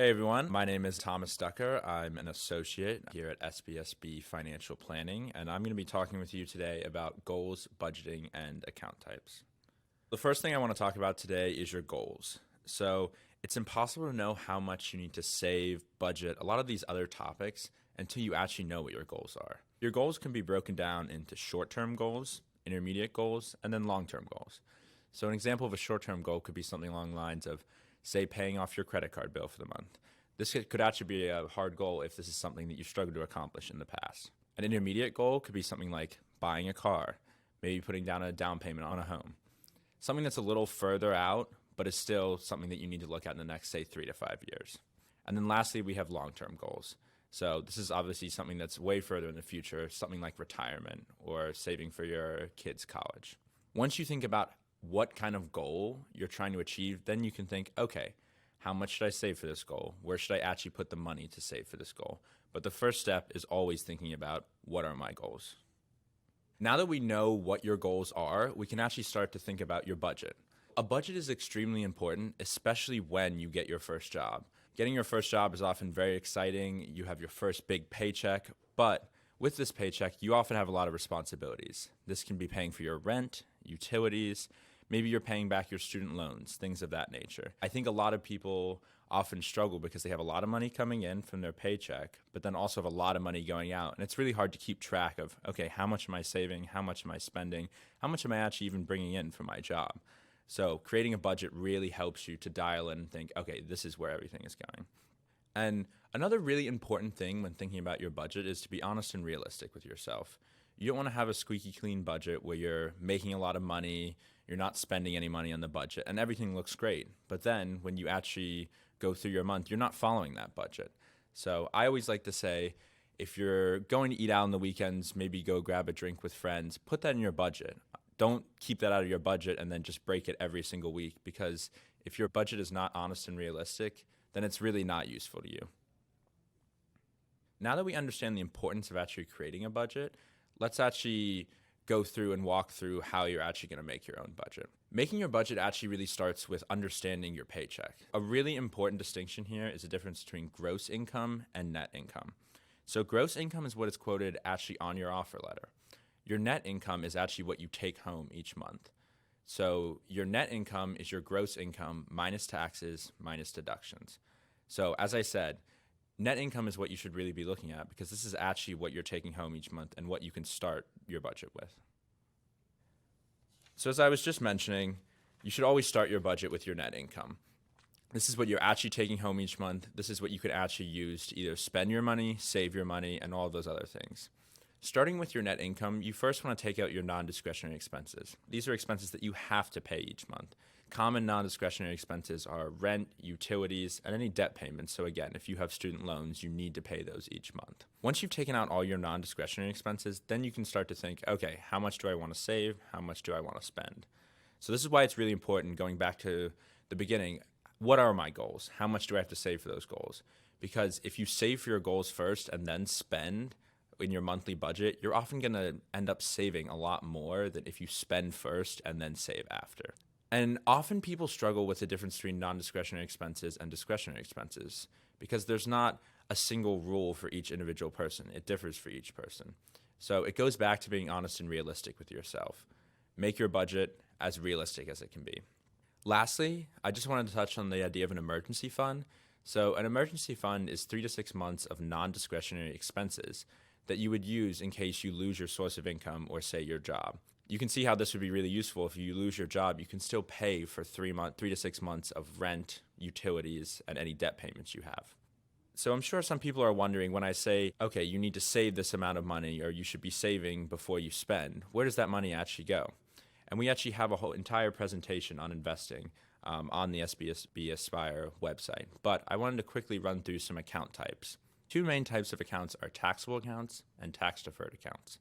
Hey everyone, my name is Thomas Ducker. I'm an associate here at SBSB Financial Planning, and I'm going to be talking with you today about goals, budgeting, and account types. The first thing I want to talk about today is your goals. So it's impossible to know how much you need to save, budget, a lot of these other topics until you actually know what your goals are. Your goals can be broken down into short-term goals, intermediate goals, and then long-term goals. So an example of a short-term goal could be something along the lines of, say, paying off your credit card bill for the month. This could actually be a hard goal if this is something that you've struggled to accomplish in the past. An intermediate goal could be something like buying a car, maybe putting down a down payment on a home. Something that's a little further out, but is still something that you need to look at in the next, say, 3 to 5 years. And then lastly, we have long-term goals. So this is obviously something that's way further in the future, something like retirement or saving for your kids' college. Once you think about what kind of goal you're trying to achieve, then you can think, okay, how much should I save for this goal? Where should I actually put the money to save for this goal? But the first step is always thinking about, what are my goals? Now that we know what your goals are, we can actually start to think about your budget. A budget is extremely important, especially when you get your first job. Getting your first job is often very exciting. You have your first big paycheck, but with this paycheck, you often have a lot of responsibilities. This can be paying for your rent, utilities, maybe you're paying back your student loans, things of that nature. I think a lot of people often struggle because they have a lot of money coming in from their paycheck, but then also have a lot of money going out. And it's really hard to keep track of, okay, how much am I saving? How much am I spending? How much am I actually even bringing in from my job? So creating a budget really helps you to dial in and think, okay, this is where everything is going. And another really important thing when thinking about your budget is to be honest and realistic with yourself. You don't want to have a squeaky clean budget where you're making a lot of money, you're not spending any money on the budget, and everything looks great. But then when you actually go through your month, you're not following that budget. So I always like to say, if you're going to eat out on the weekends, maybe go grab a drink with friends, put that in your budget. Don't keep that out of your budget and then just break it every single week, because if your budget is not honest and realistic, then it's really not useful to you. Now that we understand the importance of actually creating a budget, let's actually go through and walk through how you're actually going to make your own budget. Making your budget actually really starts with understanding your paycheck. A really important distinction here is the difference between gross income and net income. So gross income is what is quoted actually on your offer letter. Your net income is actually what you take home each month. So your net income is your gross income minus taxes, minus deductions. So as I said, net income is what you should really be looking at, because this is actually what you're taking home each month and what you can start your budget with. So as I was just mentioning, you should always start your budget with your net income. This is what you're actually taking home each month. This is what you could actually use to either spend your money, save your money, and all of those other things. Starting with your net income, you first want to take out your non-discretionary expenses. These are expenses that you have to pay each month. Common non-discretionary expenses are rent, utilities, and any debt payments. So again, if you have student loans, you need to pay those each month. Once you've taken out all your non-discretionary expenses, then you can start to think, okay, how much do I want to save? How much do I want to spend? So this is why it's really important, going back to the beginning, what are my goals? How much do I have to save for those goals? Because if you save for your goals first and then spend in your monthly budget, you're often going to end up saving a lot more than if you spend first and then save after. And often people struggle with the difference between non-discretionary expenses and discretionary expenses, because there's not a single rule for each individual person. It differs for each person. So it goes back to being honest and realistic with yourself. Make your budget as realistic as it can be. Lastly, I just wanted to touch on the idea of an emergency fund. So an emergency fund is 3 to 6 months of non-discretionary expenses that you would use in case you lose your source of income or, say, your job. You can see how this would be really useful. If you lose your job, you can still pay for 3 to 6 months of rent, utilities, and any debt payments you have. So I'm sure some people are wondering, when I say, okay, you need to save this amount of money, or you should be saving before you spend, where does that money actually go? And we actually have a whole entire presentation on investing on the SBSB Aspire website. But I wanted to quickly run through some account types. 2 main types of accounts are taxable accounts and tax-deferred accounts.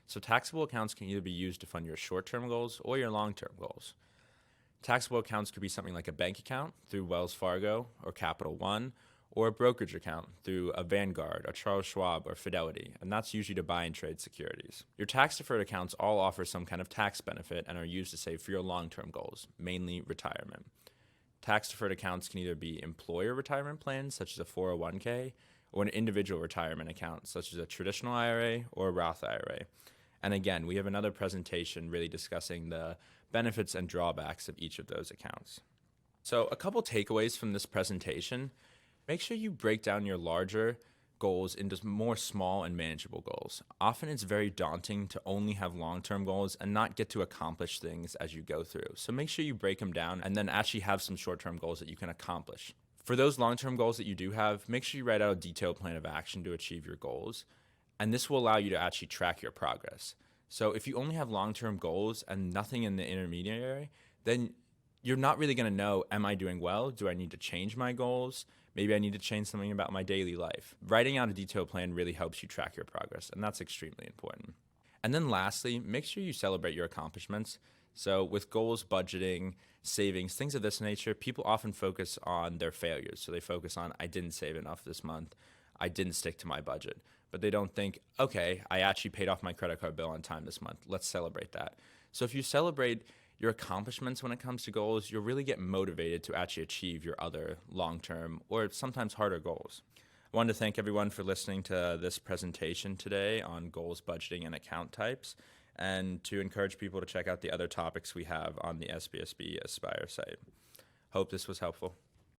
So taxable accounts can either be used to fund your short-term goals or your long-term goals. Taxable accounts could be something like a bank account through Wells Fargo or Capital One, or a brokerage account through a Vanguard, a Charles Schwab, or Fidelity, and that's usually to buy and trade securities. Your tax-deferred accounts all offer some kind of tax benefit and are used to save for your long-term goals, mainly retirement. Tax-deferred accounts can either be employer retirement plans, such as a 401k, or an individual retirement account, such as a traditional IRA or a Roth IRA. And again, we have another presentation really discussing the benefits and drawbacks of each of those accounts. So a couple takeaways from this presentation: make sure you break down your larger goals into more small and manageable goals. Often it's very daunting to only have long-term goals and not get to accomplish things as you go through. So make sure you break them down and then actually have some short-term goals that you can accomplish. For those long-term goals that you do have, make sure you write out a detailed plan of action to achieve your goals. And this will allow you to actually track your progress. So if you only have long-term goals and nothing in the intermediary, then you're not really going to know, am I doing well? Do I need to change my goals? Maybe I need to change something about my daily life. Writing out a detailed plan really helps you track your progress, and that's extremely important. And then lastly, make sure you celebrate your accomplishments. So with goals, budgeting, savings, things of this nature, people often focus on their failures. So they focus on, I didn't save enough this month. I didn't stick to my budget. But they don't think, okay, I actually paid off my credit card bill on time this month. Let's celebrate that. So if you celebrate your accomplishments when it comes to goals, you'll really get motivated to actually achieve your other long-term or sometimes harder goals. I wanted to thank everyone for listening to this presentation today on goals, budgeting, and account types, and to encourage people to check out the other topics we have on the SBSB Aspire site. Hope this was helpful.